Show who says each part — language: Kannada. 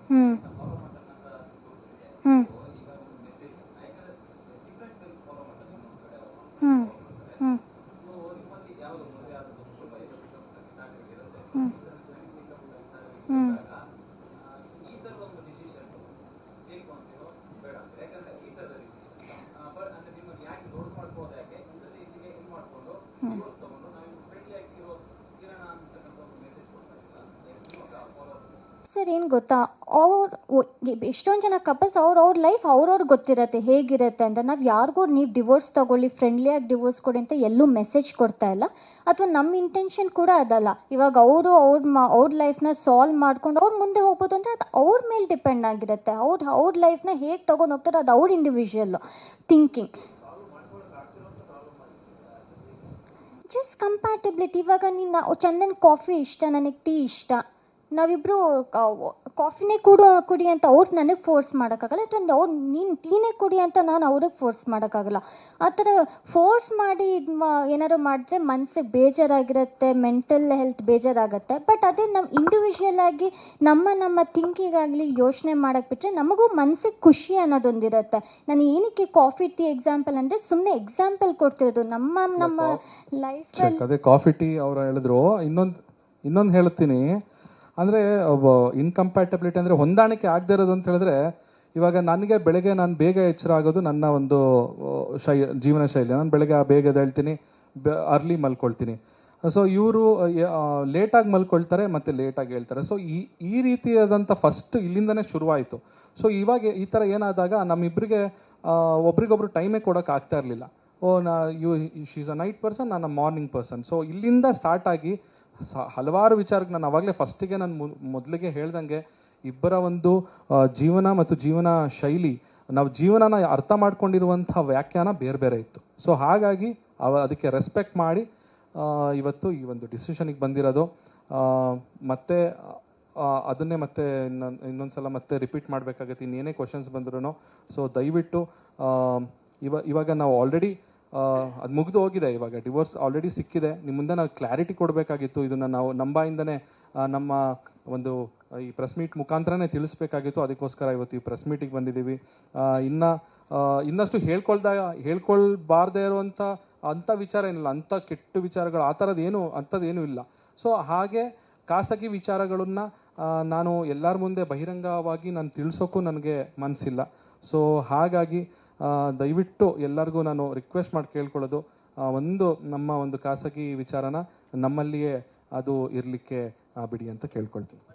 Speaker 1: ಹ್ಮ್ ಹ್ಮ್ ಹ್ಮ್ ಹ್ಮ್ ಹ್ಮ್ ಹ್ಮ್ ಹ್ಮ್ ಸರ್ ಏನು ಗೊತ್ತಾ, ಅವ್ರು ಎಷ್ಟೊಂದು ಜನ ಕಪಲ್ಸ್ ಅವ್ರ ಲೈಫ್ ಅವ್ರವ್ರಿಗೆ ಗೊತ್ತಿರತ್ತೆ ಹೇಗಿರುತ್ತೆ ಅಂತ. ನಾವು ಯಾರಿಗೂ ನೀವು ಡಿವೋರ್ಸ್ ತಗೊಳ್ಳಿ, ಫ್ರೆಂಡ್ಲಿಯಾಗಿ ಡಿವೋರ್ಸ್ ಕೊಡಿ ಅಂತ ಎಲ್ಲೂ ಮೆಸೇಜ್ ಕೊಡ್ತಾ ಇಲ್ಲ. ಅಥವಾ ನಮ್ಮ ಇಂಟೆನ್ಷನ್ ಕೂಡ ಅದಲ್ಲ. ಇವಾಗ ಅವರು ಅವ್ರ ಲೈಫ್ನ ಸಾಲ್ವ್ ಮಾಡ್ಕೊಂಡು ಅವ್ರು ಮುಂದೆ ಹೋಗ್ಬೋದು ಅಂದರೆ ಅದು ಅವ್ರ ಮೇಲೆ ಡಿಪೆಂಡ್ ಆಗಿರುತ್ತೆ. ಅವ್ರ ಲೈಫ್ನ ಹೇಗೆ ತೊಗೊಂಡು ಹೋಗ್ತಾರೆ ಅದು ಅವ್ರ ಇಂಡಿವಿಜುವಲ್ ಥಿಂಕಿಂಗ್. Just compatibility. ಇವಾಗ ನೀನು ಚಂದನ್ ಕಾಫಿ ಇಷ್ಟ, ನನಗೆ ಟೀ ಇಷ್ಟ, ನಾವಿಬ್ಬರು ಕಾಫಿನೇ ಕುಡಿ ಅಂತ ಅವ್ರು ನನಗೆ ಫೋರ್ಸ್ ಮಾಡೋಕ್ಕಾಗಲ್ಲ. ಅಥವಾ ಅವ್ರು ನೀನು ಟೀನೇ ಕುಡಿ ಅಂತ ನಾನು ಅವ್ರಿಗೆ ಫೋರ್ಸ್ ಮಾಡೋಕ್ಕಾಗಲ್ಲ. ಆ ಥರ ಫೋರ್ಸ್ ಮಾಡಿ ಏನಾದ್ರು ಮಾಡಿದ್ರೆ ಮನಸ್ಸಿಗೆ ಬೇಜಾರಾಗಿರುತ್ತೆ, ಮೆಂಟಲ್ ಹೆಲ್ತ್ ಬೇಜಾರಾಗುತ್ತೆ. ಬಟ್ ಅದೇ ನಾವು ಇಂಡಿವಿಜುವಲ್ ಆಗಿ ನಮ್ಮ ಥಿಂಕಿಗಾಗಲಿ ಯೋಚನೆ ಮಾಡೋಕ್ಕೆ ಬಿಟ್ಟರೆ ನಮಗೂ ಮನಸ್ಸಿಗೆ ಖುಷಿ ಅನ್ನೋದೊಂದಿರುತ್ತೆ. ನಾನು ಏನಕ್ಕೆ ಕಾಫಿ ಟೀ ಎಕ್ಸಾಂಪಲ್ ಅಂದರೆ ಸುಮ್ಮನೆ ಎಕ್ಸಾಂಪಲ್ ಕೊಡ್ತಿರೋದು. ನಮ್ಮ ಲೈಫಲ್ಲಿ
Speaker 2: ಅದೇ ಕಾಫಿ ಟೀ ಅವರು ಹೇಳಿದ್ರು. ಇನ್ನೊಂದು ಹೇಳ್ತೀನಿ ಅಂದರೆ ಇನ್ಕಂಪ್ಯಾಟಬಿಲಿಟಿ ಅಂದರೆ ಹೊಂದಾಣಿಕೆ ಆಗದೆ ಇರೋದು ಅಂತ ಹೇಳಿದ್ರೆ, ಇವಾಗ ನನಗೆ ಬೆಳಗ್ಗೆ ನಾನು ಬೇಗ ಎಚ್ಚರ ಆಗೋದು ನನ್ನ ಒಂದು ಜೀವನ ಶೈಲಿ. ನಾನು ಬೆಳಗ್ಗೆ ಬೇಗ ಎದ್ದೇಳ್ತೀನಿ, ಅರ್ಲಿ ಮಲ್ಕೊಳ್ತೀನಿ. ಸೊ ಇವರು ಲೇಟಾಗಿ ಮಲ್ಕೊಳ್ತಾರೆ ಮತ್ತು ಲೇಟಾಗಿ ಹೇಳ್ತಾರೆ. ಸೊ ಈ ರೀತಿಯಾದಂಥ ಫಸ್ಟ್ ಇಲ್ಲಿಂದನೇ ಶುರುವಾಯಿತು. ಸೊ ಇವಾಗ ಈ ಥರ ಏನಾದಾಗ ನಮ್ಮಿಬ್ಬರಿಗೆ ಒಬ್ರಿಗೊಬ್ರು ಟೈಮೇ ಕೊಡೋಕೆ ಆಗ್ತಾ ಇರಲಿಲ್ಲ. She is a night person, ನಾನು ಮಾರ್ನಿಂಗ್ ಪರ್ಸನ್. ಸೊ ಇಲ್ಲಿಂದ ಸ್ಟಾರ್ಟ್ ಆಗಿ ಹಲವಾರು ವಿಚಾರಕ್ಕೆ ನಾನು ಅವಾಗಲೇ ಫಸ್ಟಿಗೆ ನಾನು ಮೊದಲಿಗೆ ಹೇಳ್ದಂಗೆ ಇಬ್ಬರ ಒಂದು ಜೀವನ ಮತ್ತು ಜೀವನ ಶೈಲಿ, ನಾವು ಜೀವನನ ಅರ್ಥ ಮಾಡ್ಕೊಂಡಿರುವಂಥ ವ್ಯಾಖ್ಯಾನ ಬೇರೆ ಬೇರೆ ಇತ್ತು. ಸೊ ಹಾಗಾಗಿ ಅದಕ್ಕೆ ರೆಸ್ಪೆಕ್ಟ್ ಮಾಡಿ ಇವತ್ತು ಈ ಒಂದು ಡಿಸಿಷನಿಗೆ ಬಂದಿರೋದು. ಮತ್ತೆ ಅದನ್ನೇ ಮತ್ತೆ ಇನ್ನೊಂದ್ಸಲ ಮತ್ತೆ ರಿಪೀಟ್ ಮಾಡಬೇಕಾಗತ್ತೆ ಇನ್ನೇನೇ ಕ್ವಶನ್ಸ್ ಬಂದ್ರು. ಸೊ ದಯವಿಟ್ಟು ಇವಾಗ ನಾವು ಆಲ್ರೆಡಿ ಅದು ಮುಗಿದು ಹೋಗಿದೆ. ಇವಾಗ ಡಿವೋರ್ಸ್ ಆಲ್ರೆಡಿ ಸಿಕ್ಕಿದೆ. ನಿಮ್ಮ ಮುಂದೆ ನಾವು ಕ್ಲಾರಿಟಿ ಕೊಡಬೇಕಾಗಿತ್ತು. ಇದನ್ನು ನಾವು ನಂಬಾಯಿಂದನೇ ನಮ್ಮ ಒಂದು ಈ ಪ್ರೆಸ್ ಮೀಟ್ ಮುಖಾಂತರನೇ ತಿಳಿಸ್ಬೇಕಾಗಿತ್ತು. ಅದಕ್ಕೋಸ್ಕರ ಇವತ್ತು ಈ ಪ್ರೆಸ್ ಮೀಟಿಗೆ ಬಂದಿದ್ದೀವಿ. ಇನ್ನಷ್ಟು ಹೇಳ್ಕೊಳ್ಬಾರ್ದೇ ಇರುವಂಥ ಅಂಥ ವಿಚಾರ ಏನಿಲ್ಲ, ಅಂಥ ಕೆಟ್ಟ ವಿಚಾರಗಳು ಆ ಥರದ್ದೇನೂ ಇಲ್ಲ. ಸೊ ಹಾಗೆ ಖಾಸಗಿ ವಿಚಾರಗಳನ್ನು ನಾನು ಎಲ್ಲರ ಮುಂದೆ ಬಹಿರಂಗವಾಗಿ ನಾನು ತಿಳಿಸೋಕ್ಕೂ ನನಗೆ ಮನಸ್ಸಿಲ್ಲ. ಸೊ ಹಾಗಾಗಿ ದಯವಿಟ್ಟು ಎಲ್ಲರಿಗೂ ನಾನು ರಿಕ್ವೆಸ್ಟ್ ಮಾಡಿ ಕೇಳ್ಕೊಳ್ಳೋದು, ನಮ್ಮ ಒಂದು ಖಾಸಗಿ ವಿಚಾರನ ನಮ್ಮಲ್ಲಿಯೇ ಅದು ಇರಲಿಕ್ಕೆ ಬಿಡಿ ಅಂತ ಕೇಳ್ಕೊಳ್ತೀನಿ.